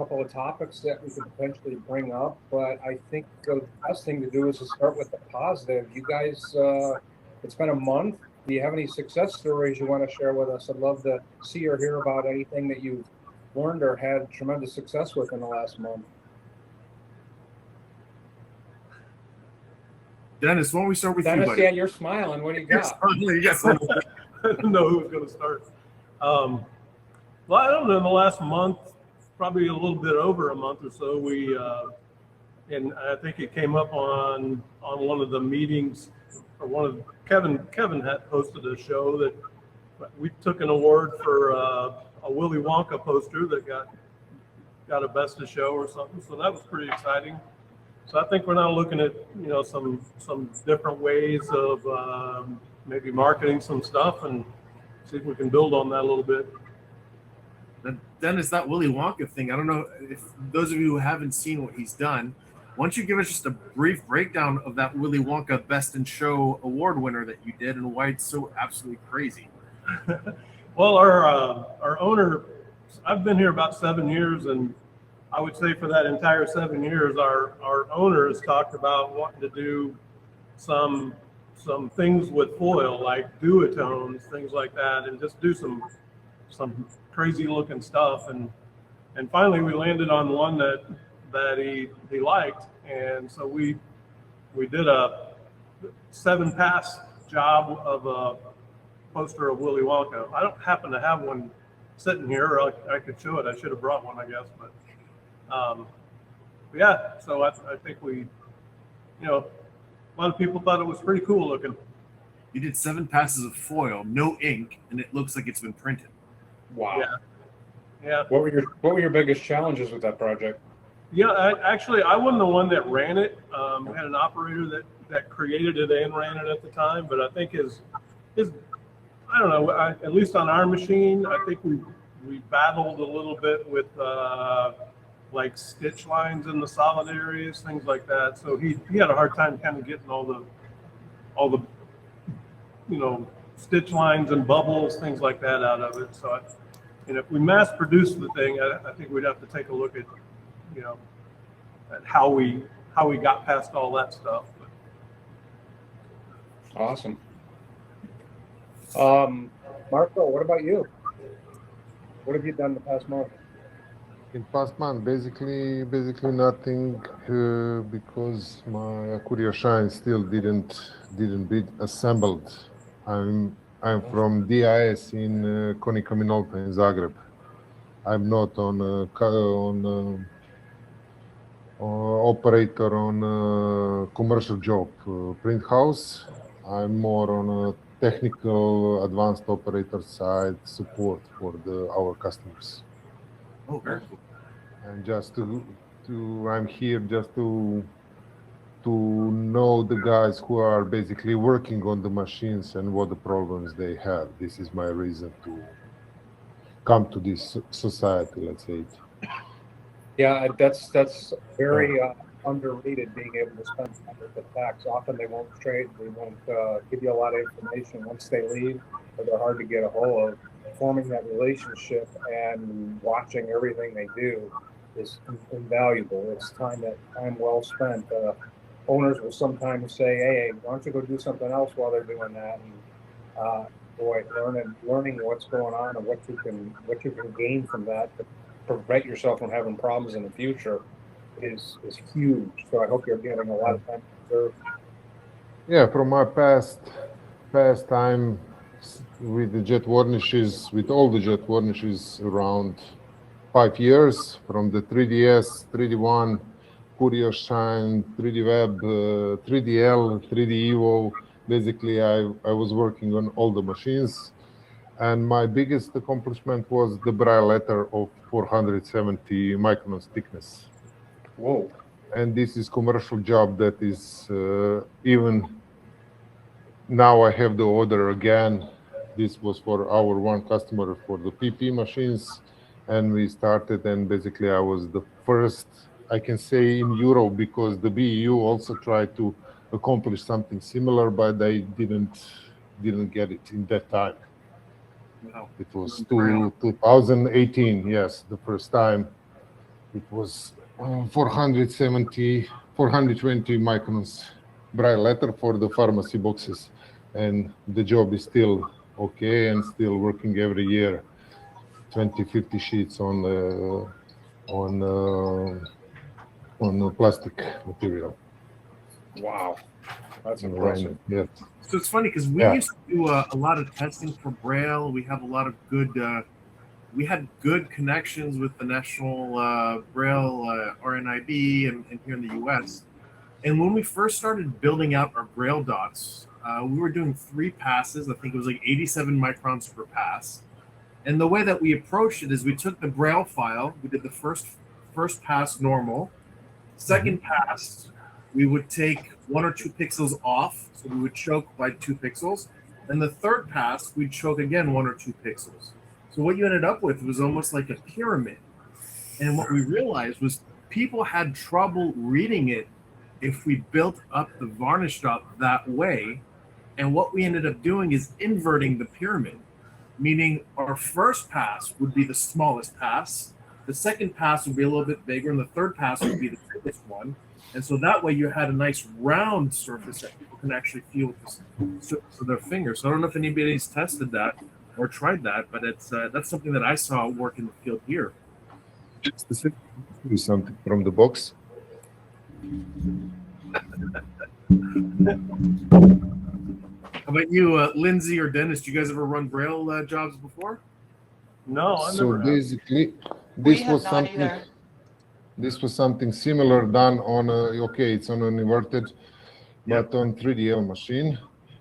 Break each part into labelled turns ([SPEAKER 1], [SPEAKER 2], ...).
[SPEAKER 1] couple of topics that we could potentially bring up, but I think the best thing to do is to start with the positive. You guys, it's been a month. Do you have any success stories you want to share with us? I'd love to see or hear about anything that you've learned or had tremendous success with in the last month.
[SPEAKER 2] Dennis, why don't we start with you, buddy?
[SPEAKER 1] Yeah, you're smiling. What do you got?
[SPEAKER 2] Yes.
[SPEAKER 3] I didn't know who was going to start. Well, I don't know. In the last month, probably a little bit over a month or so, we and I think it came up on one of the meetings, or one of Kevin had posted a show that we took an award for a Willy Wonka poster that got a best of show or something. So that was pretty exciting. So I think we're now looking at some different ways of maybe marketing some stuff and see if we can build on that a little bit.
[SPEAKER 2] Dennis, that Willy Wonka thing, I don't know if those of you who haven't seen what he's done, why don't you give us just a brief breakdown of that Willy Wonka Best in Show award winner that you did and why it's so absolutely crazy?
[SPEAKER 3] Well, our owner, I've been here about 7 years, and I would say for that entire 7 years, our owner has talked about wanting to do some things with foil, like duotones, things like that, and just do some crazy looking stuff. And finally we landed on one that he liked, and so we did a 7-pass job of a poster of Willy Wonka. I don't happen to have one sitting here. I could show it. I should have brought one, I guess, but yeah. So I think we, a lot of people thought it was pretty cool looking.
[SPEAKER 2] You did 7 passes of foil, no ink, and it looks like it's been printed.
[SPEAKER 1] Wow.
[SPEAKER 3] Yeah.
[SPEAKER 1] What were your biggest challenges with that project?
[SPEAKER 3] Yeah, I wasn't the one that ran it. We had an operator that created it and ran it at the time, but I think his I don't know, at least on our machine, I think we battled a little bit with like stitch lines in the solid areas, things like that. So he had a hard time kind of getting all the stitch lines and bubbles, things like that out of it. So if we mass produce the thing, I think we'd have to take a look at at how we got past all that stuff. But.
[SPEAKER 1] Awesome. Marco, what about you? What have you done the past month?
[SPEAKER 4] In past month, basically nothing, because my Courier Shine still didn't be assembled. I'm from DIS in Konica Minolta in Zagreb. I'm not on operator on commercial job print house. I'm more on a technical advanced operator side support for our customers.
[SPEAKER 2] Oh, very cool.
[SPEAKER 4] And just I'm here just to know the guys who are basically working on the machines and what the problems they have. This is my reason to come to this society, let's say.
[SPEAKER 1] Yeah, that's very underrated, being able to spend time with the techs. Often they won't trade, they won't give you a lot of information once they leave, or they're hard to get a hold of. Forming that relationship and watching everything they do is invaluable. It's time well spent. Owners will sometimes say, "Hey, why don't you go do something else while they're doing that?" And learning what's going on and what you can gain from that to prevent yourself from having problems in the future is huge. So I hope you're getting a lot of time to observe.
[SPEAKER 4] Yeah, from my past time with the jet varnishes, with all the jet varnishes, around 5 years, from the 3DS, 3D1, Courier Shine, 3D Web, 3DL, 3D Evo. Basically, I was working on all the machines, and my biggest accomplishment was the braille letter of 470 microns thickness.
[SPEAKER 1] Whoa!
[SPEAKER 4] And this is commercial job that is even now I have the order again. This was for our one customer for the PP machines, and we started, and basically I was the first, I can say, in Europe, because the BEU also tried to accomplish something similar, but they didn't get it in that time.
[SPEAKER 2] No.
[SPEAKER 4] It was 2018, yes, the first time It was 420 microns braille letter for the pharmacy boxes, and the job is still okay and still working every year. 50 sheets on plastic material.
[SPEAKER 1] Wow, that's
[SPEAKER 4] And
[SPEAKER 1] impressive.
[SPEAKER 4] yes.
[SPEAKER 2] So it's funny because we
[SPEAKER 4] Yeah.
[SPEAKER 2] used to do a lot of testing for Braille. We have a lot of good. We had good connections with the National Braille RNIB and here in the U.S. And when we first started building out our Braille dots, we were doing 3 passes. I think it was like 87 microns per pass. And the way that we approached it is we took the Braille file. We did the first pass normal. Second pass, we would take 1 or 2 pixels off, so we would choke by 2 pixels. And the third pass, we'd choke again 1 or 2 pixels. So what you ended up with was almost like a pyramid. And what we realized was people had trouble reading it if we built up the varnish dot that way. And what we ended up doing is inverting the pyramid, meaning our first pass would be the smallest pass, the second pass would be a little bit bigger, and the third pass would be the biggest one. And so that way you had a nice round surface that people can actually feel with the surface of their fingers. So I don't know if anybody's tested that or tried that, but it's that's something that I saw work in the field here.
[SPEAKER 4] Do something from the box.
[SPEAKER 2] How about you, Lindsay or Dennis? Do you guys ever run Braille jobs before?
[SPEAKER 3] No, I
[SPEAKER 4] So
[SPEAKER 3] never have.
[SPEAKER 4] basically,
[SPEAKER 5] We
[SPEAKER 4] this
[SPEAKER 5] have
[SPEAKER 4] was
[SPEAKER 5] not
[SPEAKER 4] something.
[SPEAKER 5] either.
[SPEAKER 4] This was something similar done on it's on an inverted, but on 3DL machine.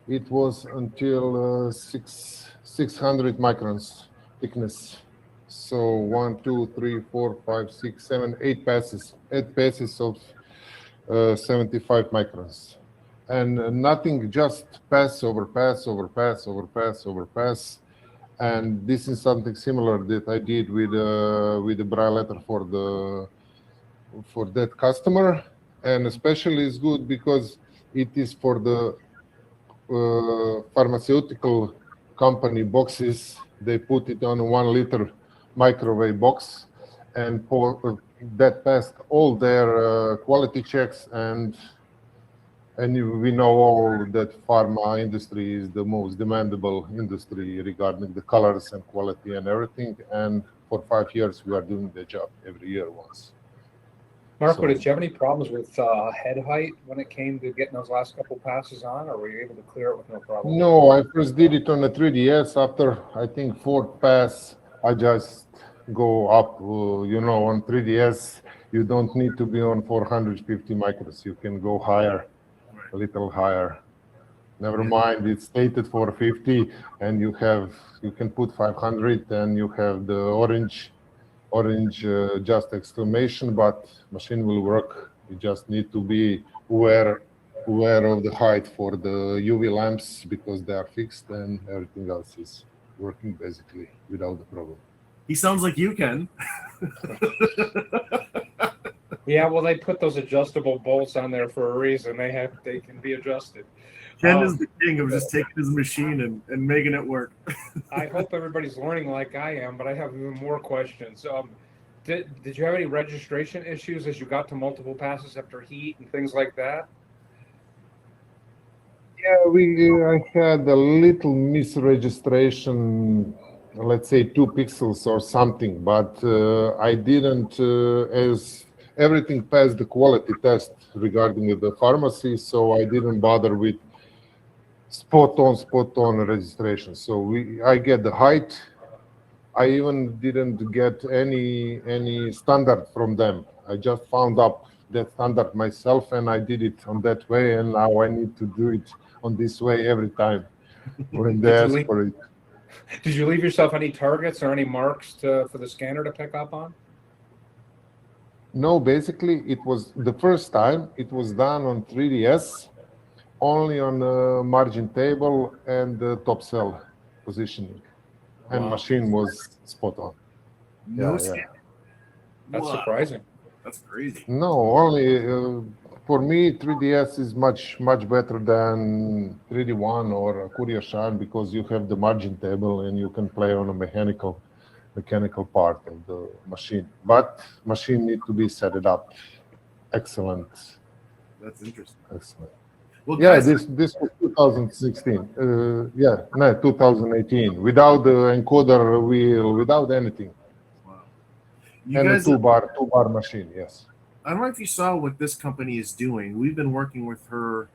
[SPEAKER 4] It was until 600 microns thickness. So 1, 2, 3, 4, 5, 6, 7, 8 passes. 8 passes of 75 microns. And nothing, just pass over pass over pass over pass over pass. And this is something similar that I did with the braille letter for that customer, and especially is good because it is for the pharmaceutical company boxes. They put it on a 1 liter microwave box, and that passed all their quality checks, and we know all that pharma industry is the most demandable industry regarding the colors and quality and everything. And for 5 years, we are doing the job every year once.
[SPEAKER 1] Marco,
[SPEAKER 4] So-
[SPEAKER 1] did you have any problems with head height when it came to getting those last couple passes on, or were you able to clear it with no problem?
[SPEAKER 4] No, I first did it on a 3DS. After, I think, 4th pass, I just go up. On 3DS, you don't need to be on 450 micros. You can go higher, a little higher. Never mind, it's stated 450, and you can put 500, and you have the orange just exclamation, but machine will work. You just need to be aware of the height for the UV lamps because they are fixed, and everything else is working basically without the problem.
[SPEAKER 2] He sounds like you can.
[SPEAKER 1] Yeah, well, they put those adjustable bolts on there for a reason. They can be adjusted.
[SPEAKER 2] Ken is the king of just taking his machine and making it work.
[SPEAKER 1] I hope everybody's learning like I am, but I have even more questions. Did you have any registration issues as you got to multiple passes after heat and things like that?
[SPEAKER 4] Yeah, I had a little misregistration, let's say 2 pixels or something, but I didn't, as everything passed the quality test regarding the pharmacy, so I didn't bother with spot on registration. So I get the height. I even didn't get any standard from them. I just found out that standard myself, and I did it on that way, and now I need to do it on this way every time when they ask for it.
[SPEAKER 1] Did you leave yourself any targets or any marks for the scanner to pick up on?
[SPEAKER 4] No, basically it was the first time it was done on 3DS, only on the margin table and the top cell positioning, and machine was spot on.
[SPEAKER 2] No
[SPEAKER 4] Yeah.
[SPEAKER 2] scanning.
[SPEAKER 1] That's
[SPEAKER 2] Wow.
[SPEAKER 1] surprising.
[SPEAKER 2] That's crazy.
[SPEAKER 4] No, only for me 3DS is much better than 3D1 or Courier Shine because you have the margin table and you can play on a mechanical mechanical part of the machine. But machine need to be set it up. Excellent,
[SPEAKER 2] That's interesting.
[SPEAKER 4] excellent.
[SPEAKER 2] Well,
[SPEAKER 4] Yeah,
[SPEAKER 2] guys,
[SPEAKER 4] this was 2016. Yeah, no, 2018. Without the encoder wheel, without anything,
[SPEAKER 2] wow. You
[SPEAKER 4] and a
[SPEAKER 2] guys,
[SPEAKER 4] two bar machine. Yes.
[SPEAKER 2] I don't know if you saw what this company is doing. We've been working with her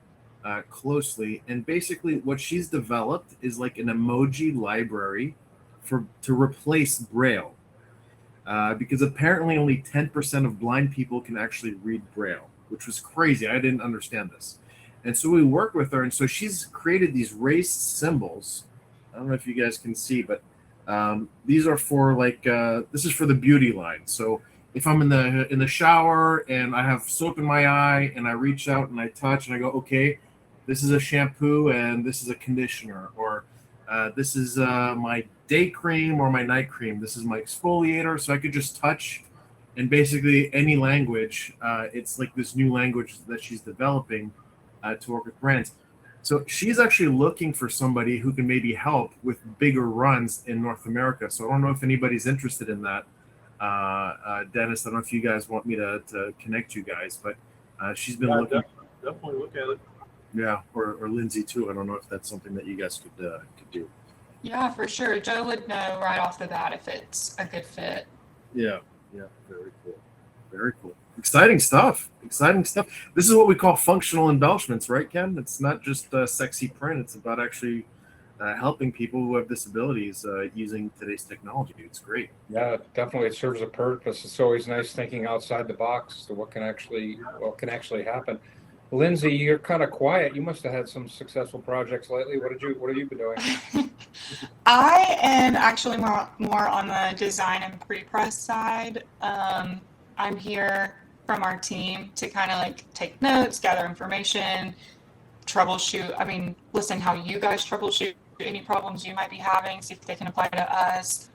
[SPEAKER 2] closely, and basically, what she's developed is like an emoji library to replace Braille, because apparently only 10% of blind people can actually read Braille, which was crazy. I didn't understand this, and so we worked with her, and so she's created these raised symbols. I don't know if you guys can see, but these are for like this is for the beauty line. So if I'm in the shower and I have soap in my eye and I reach out and I touch and I go, okay, this is a shampoo and this is a conditioner, or this is my day cream or my night cream. This is my exfoliator. So I could just touch, and basically any language. It's like this new language that she's developing to work with brands. So she's actually looking for somebody who can maybe help with bigger runs in North America. So I don't know if anybody's interested in that. Dennis, I don't know if you guys want me to connect you guys, but she's been looking.
[SPEAKER 3] Definitely look at it.
[SPEAKER 2] Yeah, or Lindsay too. I don't know if that's something that you guys could do.
[SPEAKER 5] Yeah, for sure. Joe would know right off the bat if it's a good fit.
[SPEAKER 2] Yeah, very cool, very cool. Exciting stuff. This is what we call functional embellishments, right, Ken? It's not just sexy print. It's about actually helping people who have disabilities using today's technology. It's great.
[SPEAKER 1] Yeah, definitely, it serves a purpose. It's always nice thinking outside the box to what can actually happen. Lindsay, you're kind of quiet. You must have had some successful projects lately. What have you been doing?
[SPEAKER 5] I am actually more on the design and pre-press side. I'm here from our team to kind of like take notes, gather information, troubleshoot. I mean, listen how you guys troubleshoot any problems you might be having, see if they can apply to us.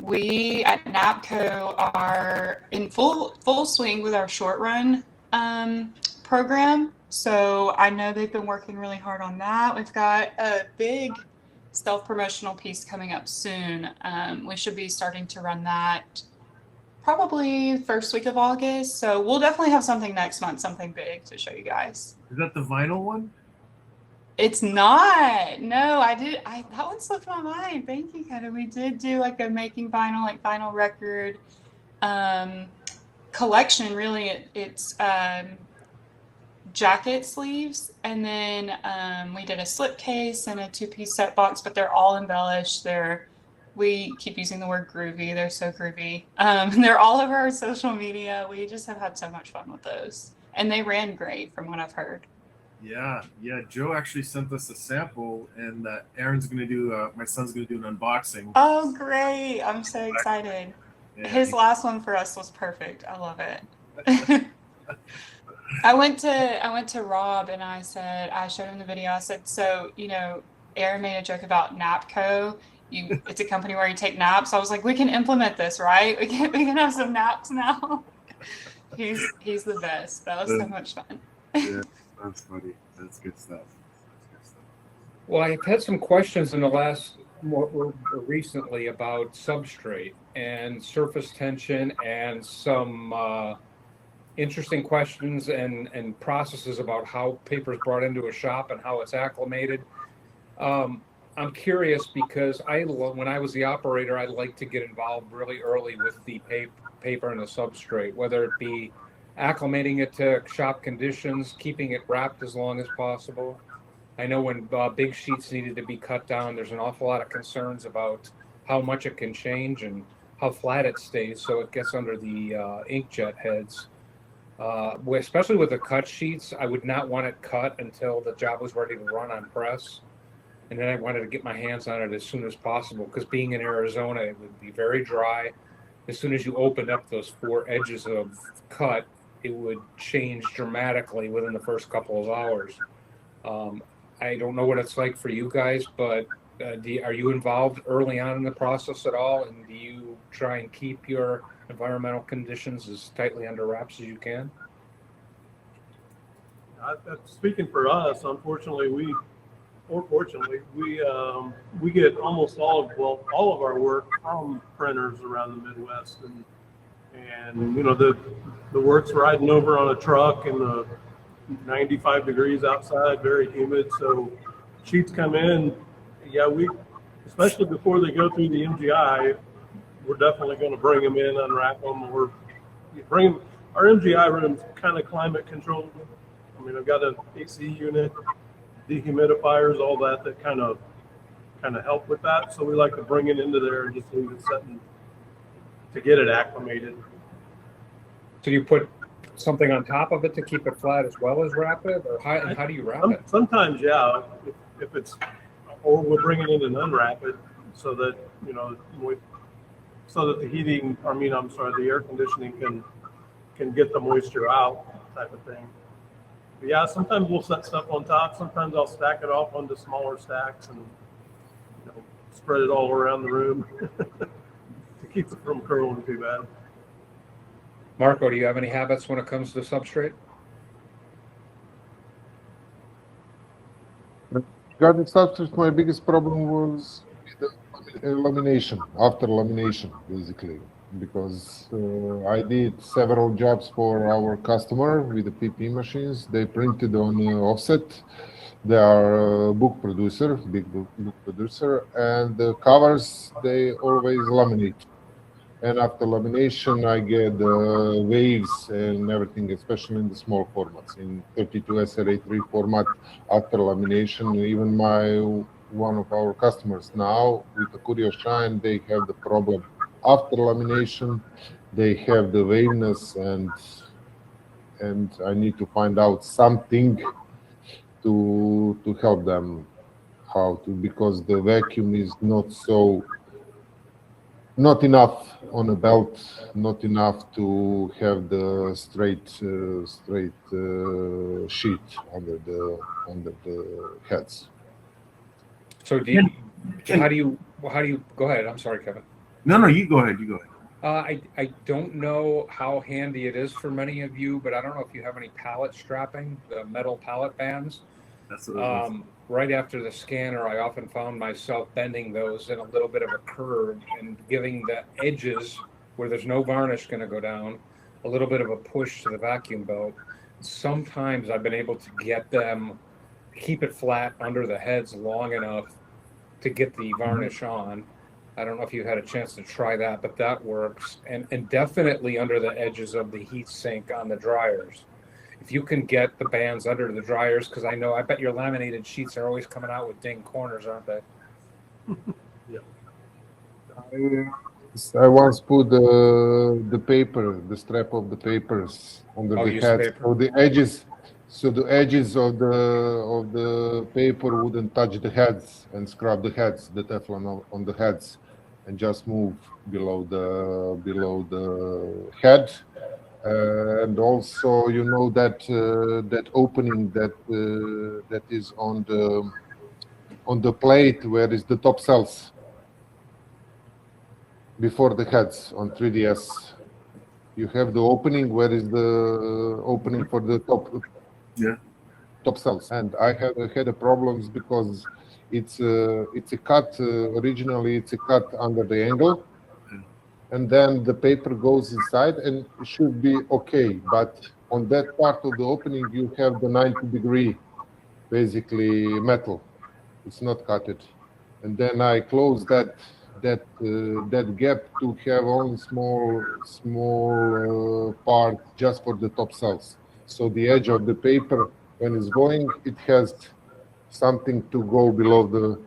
[SPEAKER 5] We at NAPCO are in full swing with our short run program. So I know they've been working really hard on that. We've got a big self-promotional piece coming up soon. We should be starting to run that probably first week of August. So we'll definitely have something next month, something big to show you guys.
[SPEAKER 2] Is that the vinyl one?
[SPEAKER 5] It's not. No, that one slipped my mind. Thank you, Kevin. We did do like a making vinyl, like vinyl record collection. Really, it's jacket sleeves, and then we did a slip case and a 2-piece set box, but they're all embellished. We keep using the word groovy. They're so groovy. They're all over our social media. We just have had so much fun with those, and they ran great from what I've heard.
[SPEAKER 2] Yeah. Joe actually sent us a sample, and Aaron's gonna do. My son's gonna do an unboxing.
[SPEAKER 5] Oh, great! I'm so excited.
[SPEAKER 2] Yeah.
[SPEAKER 5] His last one for us was perfect. I love it. I went to Rob and I showed him the video. I said, so, Aaron made a joke about NAPCO. It's a company where you take naps. I was like, we can implement this, right? We can have some naps now. He's the best. That was so much fun.
[SPEAKER 2] Yeah, that's funny. That's good stuff.
[SPEAKER 1] Well, I've had some questions in the last more recently about substrate and surface tension, and some interesting questions and processes about how paper is brought into a shop and how it's acclimated. I'm curious because when I was the operator, I'd like to get involved really early with the paper and the substrate, whether it be acclimating it to shop conditions, keeping it wrapped as long as possible. I know when big sheets needed to be cut down, there's an awful lot of concerns about how much it can change and how flat it stays, so it gets under the inkjet heads. Especially with the cut sheets, I would not want it cut until the job was ready to run on press. And then I wanted to get my hands on it as soon as possible, because being in Arizona, it would be very dry. As soon as you opened up those 4 edges of cut, it would change dramatically within the first couple of hours. I don't know what it's like for you guys, but are you involved early on in the process at all? And do you try and keep your environmental conditions as tightly under wraps as you can?
[SPEAKER 3] Speaking for us, unfortunately, or fortunately, we get almost all of our work from printers around the Midwest, and the work's riding over on a truck in the 95 degrees outside, very humid. So sheets come in. Yeah, especially before they go through the MGI, we're definitely going to bring them in, unwrap them, or bring them. Our MGI room's kind of climate controlled. I mean, I've got an AC unit, dehumidifiers, all that kind of help with that. So we like to bring it into there and just leave it setting to get it acclimated.
[SPEAKER 1] So you put something on top of it to keep it flat as well as wrap it, or how do you wrap it?
[SPEAKER 3] Sometimes, yeah, if it's, or we'll bring it in and unwrap it so that, so that the air conditioning can get the moisture out, type of thing. But yeah, sometimes we'll set stuff on top. Sometimes I'll stack it off onto smaller stacks and spread it all around the room to keep it from curling too bad.
[SPEAKER 1] Marco, do you have any habits when it comes to substrate?
[SPEAKER 4] Regarding substrate, my biggest problem was lamination, after lamination, basically, because I did several jobs for our customer with the PP machines. They printed on offset. They are a book producer, big book producer, and the covers, they always laminate. And after lamination, I get waves and everything, especially in the small formats. In 32 SRA3 format, after lamination, even one of our customers now with the Curio Shine, they have the problem. After lamination, they have the waviness, and I need to find out something to help them because the vacuum is not enough on a belt, not enough to have the straight sheet under the heads.
[SPEAKER 1] So how do you go ahead? I'm sorry, Kevin.
[SPEAKER 2] No, you go ahead.
[SPEAKER 1] I don't know how handy it is for many of you, but I don't know if you have any pallet strapping, the metal pallet bands.
[SPEAKER 2] That's what
[SPEAKER 1] right after the scanner, I often found myself bending those in a little bit of a curve and giving the edges where there's no varnish going to go down a little bit of a push to the vacuum belt. Sometimes I've been able to get them, keep it flat under the heads long enough to get the varnish on. I don't know if you had a chance to try that, but that works. And definitely under the edges of the heat sink on the dryers. If you can get the bands under the dryers, because I bet your laminated sheets are always coming out with ding corners, aren't they?
[SPEAKER 3] Yeah.
[SPEAKER 4] I once put the paper, the strap of the papers under the heads, so the edges of the paper wouldn't touch the heads and scrub the heads, the Teflon on the heads, and just move below the head. And also, that opening that is on the plate where is the top cells before the heads on 3DS. You have the opening where is the opening for the top cells, and I have had problems because it's a cut. Originally, it's a cut under the angle. And then the paper goes inside and it should be okay. But on that part of the opening, you have the 90-degree, basically metal. It's not cutted. And then I close that gap to have only small part just for the top cells. So the edge of the paper, when it's going, it has something to go below the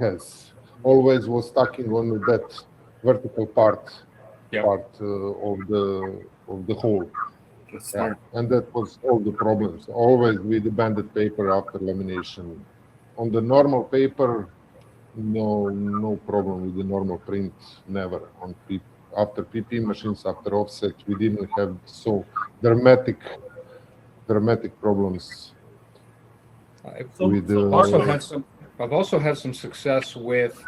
[SPEAKER 4] heads. Always was stacking on that vertical part of the hole.
[SPEAKER 2] Yeah.
[SPEAKER 4] And that was all the problems. Always with the banded paper after lamination. On the normal paper, no problem with the normal print. Never on after PP machines, after offset, we didn't have so dramatic problems.
[SPEAKER 1] I've also had some success with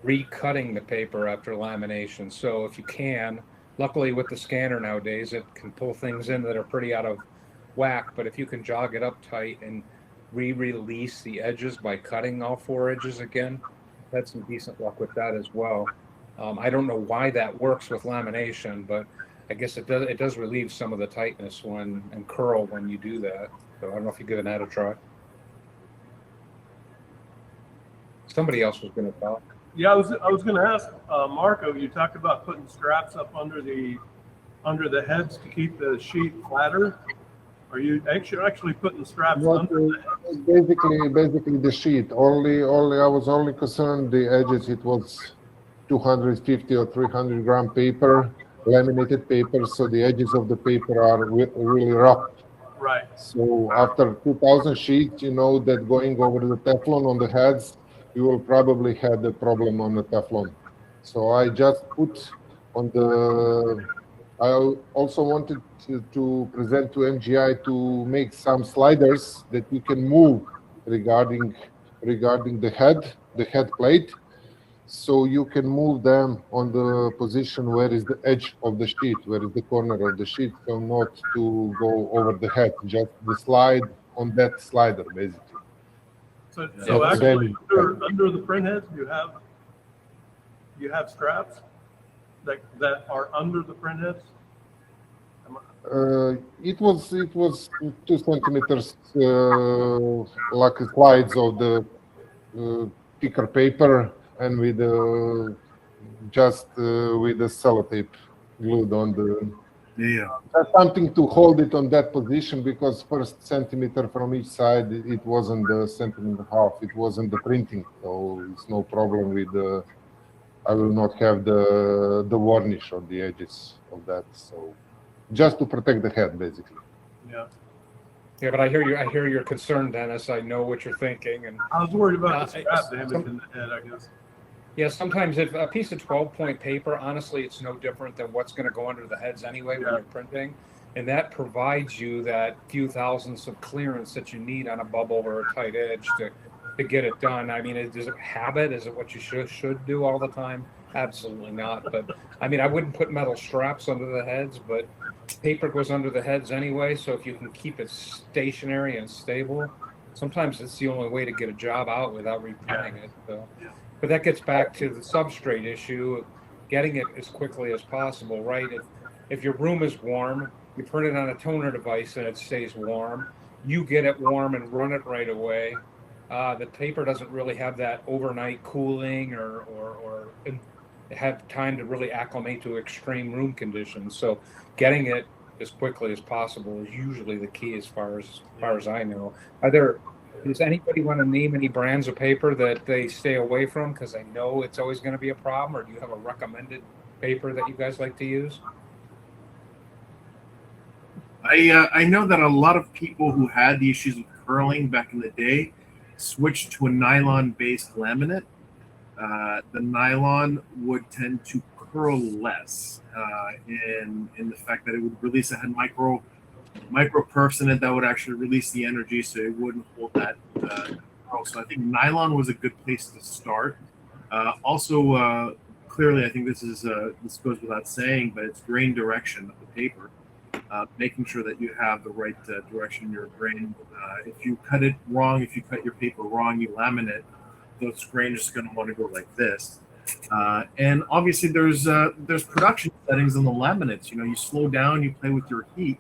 [SPEAKER 1] recutting the paper after lamination. So if you can, luckily with the scanner nowadays, it can pull things in that are pretty out of whack. But if you can jog it up tight and re-release the edges by cutting all 4 edges again. Had some decent luck with that as well. I don't know why that works with lamination, but I guess it does relieve some of the tightness and curl when you do that. So I don't know if you're giving that a try. Somebody else was going to talk.
[SPEAKER 3] Yeah, I was going to ask Marco. You talked about putting straps up under the heads to keep the sheet flatter. Are you actually putting straps under the heads?
[SPEAKER 4] Basically the sheet. Only I was only concerned the edges. It was 250 or 300 gram paper, laminated paper, so the edges of the paper are really rough.
[SPEAKER 3] Right.
[SPEAKER 4] So after 2,000 sheets, you know that going over the Teflon on the heads, you will probably have the problem on the Teflon. So I just put on the. I also wanted to present to MGI to make some sliders that you can move regarding the head plate. So you can move them on the position where is the edge of the sheet, where is the corner of the sheet, so not to go over the head, just the slide on that slider, basically.
[SPEAKER 3] So
[SPEAKER 4] So
[SPEAKER 3] actually,
[SPEAKER 4] then-
[SPEAKER 3] under the print heads, you have straps that are under the print heads.
[SPEAKER 4] It was 2 centimeters, like slides of the thicker paper, and with just with the sellotape glued on the.
[SPEAKER 2] Yeah.
[SPEAKER 4] Something to hold it on that position, because first centimeter from each side, it wasn't the centimeter and a half, it wasn't the printing, so it's no problem with the. I will not have the varnish on the edges of that, so just to protect the head, basically.
[SPEAKER 3] Yeah.
[SPEAKER 1] Yeah, but I hear your concern, Dennis. I know what you're thinking, and
[SPEAKER 3] I was worried about the strap damage
[SPEAKER 1] some-
[SPEAKER 3] in the head, I guess.
[SPEAKER 1] yeah, sometimes if a piece of 12-point paper, honestly, it's no different than what's going to go under the heads anyway when
[SPEAKER 3] Yeah.
[SPEAKER 1] you're printing, and that provides you that few thousandths of clearance that you need on a bubble or a tight edge to get it done. I mean, is it habit? Is it what you should do all the time? Absolutely not. But I mean, I wouldn't put metal straps under the heads, but paper goes under the heads anyway. So if you can keep it stationary and stable, sometimes it's the only way to get a job out without reprinting it. So.
[SPEAKER 2] Yeah.
[SPEAKER 1] But that gets back to the substrate issue, getting it as quickly as possible, right? If your room is warm, you print it on a toner device and it stays warm. You get it warm and run it right away. The paper doesn't really have that overnight cooling or have time to really acclimate to extreme room conditions. So getting it as quickly as possible is usually the key, as far as I know. Does anybody want to name any brands of paper that they stay away from? Because I know it's always going to be a problem. Or do you have a recommended paper that you guys like to use?
[SPEAKER 2] I know that a lot of people who had the issues with curling back in the day switched to a nylon-based laminate. The nylon would tend to curl less in the fact that it would release. It had micro perfs in it that would actually release the energy, so it wouldn't hold that curl. So I think nylon was a good place to start. Also, clearly, I think this goes without saying, but it's grain direction of the paper. Making sure that you have the right direction in your grain. If you cut it wrong, if you cut your paper wrong, you laminate, those grain is going to want to go like this. And obviously, there's production settings on the laminates. You know, you slow down, you play with your heat.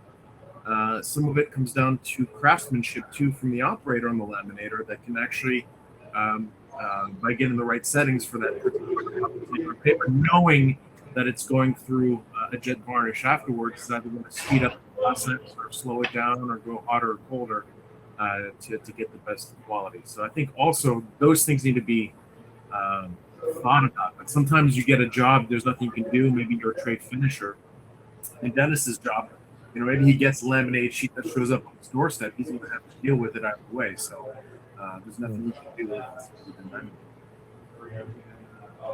[SPEAKER 2] Some of it comes down to craftsmanship too from the operator on the laminator that can actually, by getting the right settings for that particular paper, knowing that it's going through a jet varnish afterwards, is either going to speed up the process or slow it down or go hotter or colder to get the best quality. So I think also those things need to be thought about. But sometimes you get a job, there's nothing you can do. Maybe you're a trade finisher. In Dennis's job, you know, maybe he gets a laminated sheet that shows up on his doorstep. He's going to have to deal with it either way. So there's nothing he can do with it.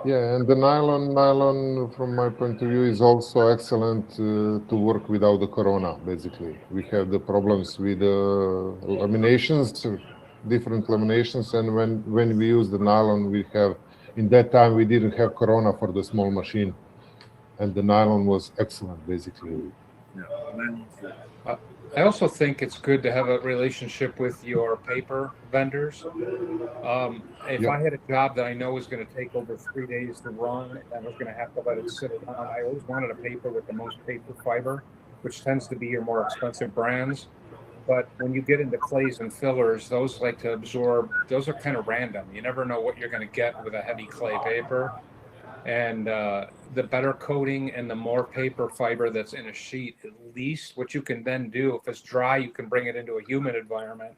[SPEAKER 4] Yeah, and the nylon, from my point of view, is also excellent to work without the corona. Basically, we have the problems with laminations, different laminations, and when we use the nylon, we have. In that time, we didn't have corona for the small machine, and the nylon was excellent, basically.
[SPEAKER 2] Yeah.
[SPEAKER 1] I also think it's good to have a relationship with your paper vendors. If
[SPEAKER 4] Yep.
[SPEAKER 1] I had a job that I know was going to take over 3 days to run and I was going to have to let it sit around, I always wanted a paper with the most paper fiber, which tends to be your more expensive brands. But when you get into clays and fillers, those like to absorb, those are kind of random. You never know what you're going to get with a heavy clay paper. And the better coating and the more paper fiber that's in a sheet, at least what you can then do, if it's dry, you can bring it into a humid environment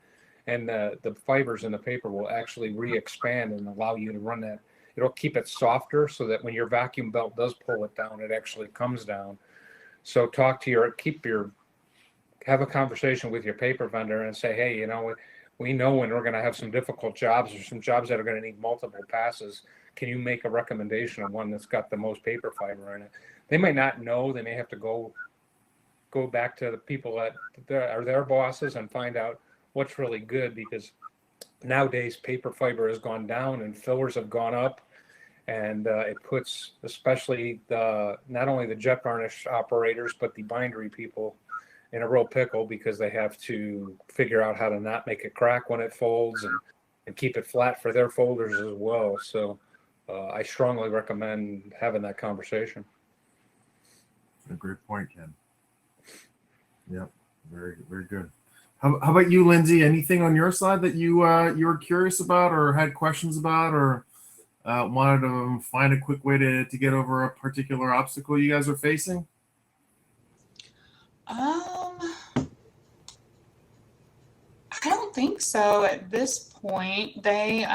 [SPEAKER 1] and the fibers in the paper will actually re-expand and allow you to run that. It'll keep it softer so that when your vacuum belt does pull it down, it actually comes down. So have a conversation with your paper vendor and say, hey, we know when we're going to have some difficult jobs or some jobs that are going to need multiple passes. Can you make a recommendation of one that's got the most paper fiber in it? They might not know. They may have to go back to the people that are their bosses and find out what's really good, because nowadays paper fiber has gone down and fillers have gone up, and it puts especially not only the jet varnish operators but the bindery people in a real pickle, because they have to figure out how to not make it crack when it folds and keep it flat for their folders as well. So I strongly recommend having that conversation.
[SPEAKER 2] A great point, Ken. Yep, very, very good. How about you, Lindsay? Anything on your side that you were curious about or had questions about, or wanted to find a quick way to get over a particular obstacle you guys are facing?
[SPEAKER 5] I don't think so at this point. They,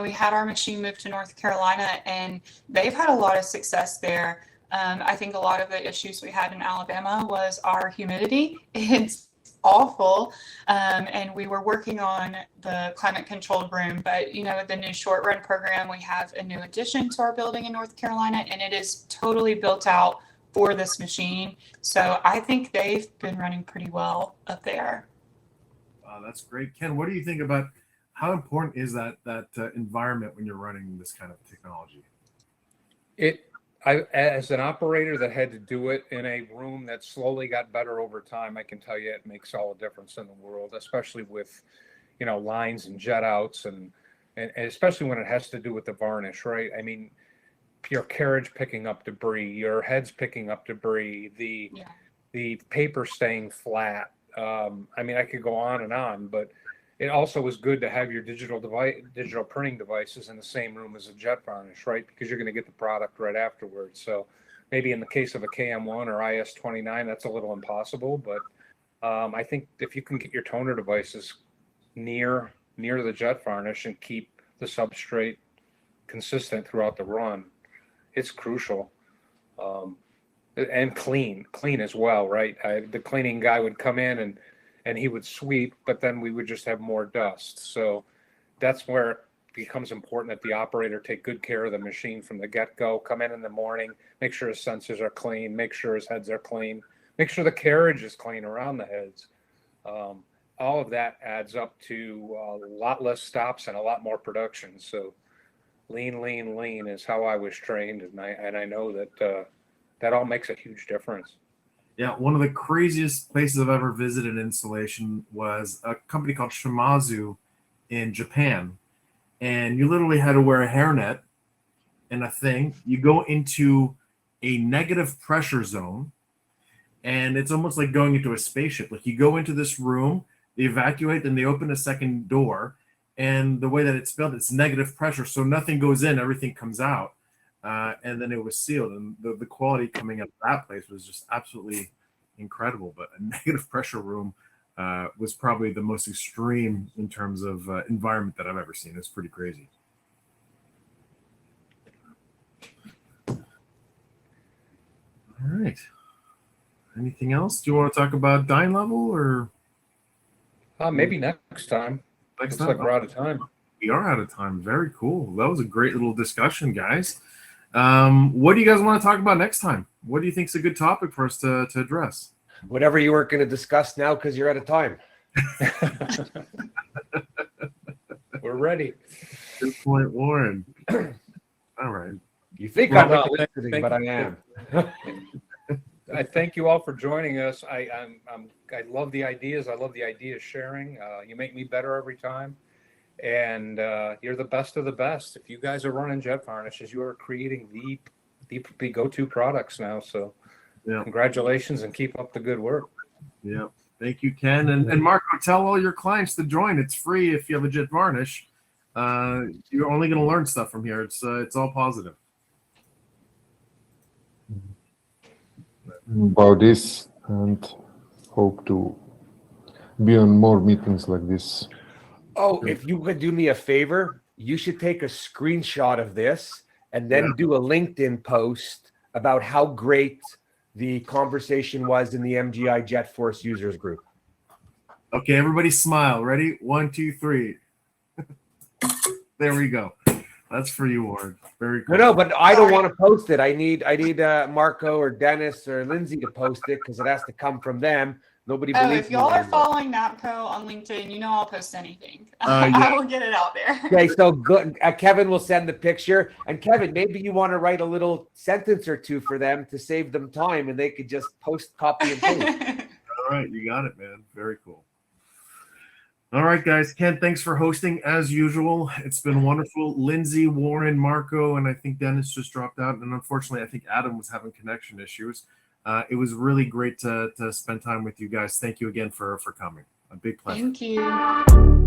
[SPEAKER 5] we had our machine moved to North Carolina and they've had a lot of success there. I think a lot of the issues we had in Alabama was our humidity. It's awful. And we were working on the climate controlled room, but with the new short run program, we have a new addition to our building in North Carolina and it is totally built out for this machine. So I think they've been running pretty well up there.
[SPEAKER 2] That's great. Ken, what do you think about how important is that environment when you're running this kind of technology?
[SPEAKER 1] As an operator that had to do it in a room that slowly got better over time, I can tell you it makes all the difference in the world, especially with, lines and jet outs and especially when it has to do with the varnish, right? I mean, your carriage picking up debris, your head's picking up debris, the paper staying flat. I could go on, but it also is good to have your digital printing devices in the same room as a jet varnish, right? Because you're going to get the product right afterwards. So maybe in the case of a KM1 or IS-29, that's a little impossible, but I think if you can get your toner devices near the jet varnish and keep the substrate consistent throughout the run, it's crucial. And clean as well, right? The cleaning guy would come in and he would sweep, but then we would just have more dust. So that's where it becomes important that the operator take good care of the machine from the get-go. Come in the morning, make sure his sensors are clean, make sure his heads are clean, make sure the carriage is clean around the heads. All of that adds up to a lot less stops and a lot more production. So lean is how I was trained, and I know that that all makes a huge difference.
[SPEAKER 2] Yeah, one of the craziest places I've ever visited an installation was a company called Shimazu in Japan. And you literally had to wear a hairnet and a thing. You go into a negative pressure zone, and it's almost like going into a spaceship. Like you go into this room, they evacuate, then they open a second door. And the way that it's built, it's negative pressure. So nothing goes in, everything comes out. And then it was sealed, and the quality coming out of that place was just absolutely incredible. But a negative pressure room was probably the most extreme in terms of environment that I've ever seen. It's pretty crazy. All right. Anything else? Do you want to talk about dyne level or?
[SPEAKER 1] Maybe next time. Looks like we're out of time.
[SPEAKER 2] We are out of time. Very cool. That was a great little discussion, guys. What do you guys want to talk about next time? What do you think is a good topic for us to address?
[SPEAKER 6] Whatever you weren't going to discuss now because you're out of time.
[SPEAKER 1] We're ready.
[SPEAKER 2] Good point, Warren. All right.
[SPEAKER 6] You think
[SPEAKER 1] Well,
[SPEAKER 6] I'm not
[SPEAKER 1] thank
[SPEAKER 6] listening, but I am.
[SPEAKER 1] I thank you all for joining us. I'm I love the ideas. I love the idea sharing. You make me better every time. And you're the best of the best. If you guys are running jet varnishes, you are creating the go-to products now. So
[SPEAKER 2] Yeah.
[SPEAKER 1] congratulations and keep up the good work.
[SPEAKER 2] Yeah. Thank you, Ken. And Marco, tell all your clients to join. It's free if you have a jet varnish. You're only going to learn stuff from here. It's all positive.
[SPEAKER 4] About this, and hope to be on more meetings like this.
[SPEAKER 6] Oh, if you could do me a favor, you should take a screenshot of this and then do a LinkedIn post about how great the conversation was in the MGI Jetforce users group.
[SPEAKER 2] Okay, everybody smile. Ready? 1, 2, 3. There we go. That's for you, Ward. Very cool.
[SPEAKER 6] No, but I don't want to post it. I need Marco or Dennis or Lindsay to post it because it has to come from them. Nobody believes
[SPEAKER 5] if y'all
[SPEAKER 6] me
[SPEAKER 5] are
[SPEAKER 6] anymore.
[SPEAKER 5] following NAPCO on LinkedIn, you know I'll post anything.
[SPEAKER 2] Yeah.
[SPEAKER 5] I will get it out there.
[SPEAKER 6] Okay, so good. Kevin will send the picture. And Kevin, maybe you want to write a little sentence or two for them to save them time and they could just post, copy, and paste.
[SPEAKER 2] All right, you got it, man. Very cool. All right, guys. Ken, thanks for hosting as usual. It's been wonderful. Lindsay, Warren, Marco, and I think Dennis just dropped out. And unfortunately, I think Adam was having connection issues. It was really great to spend time with you guys. Thank you again for coming. A big pleasure.
[SPEAKER 5] Thank you.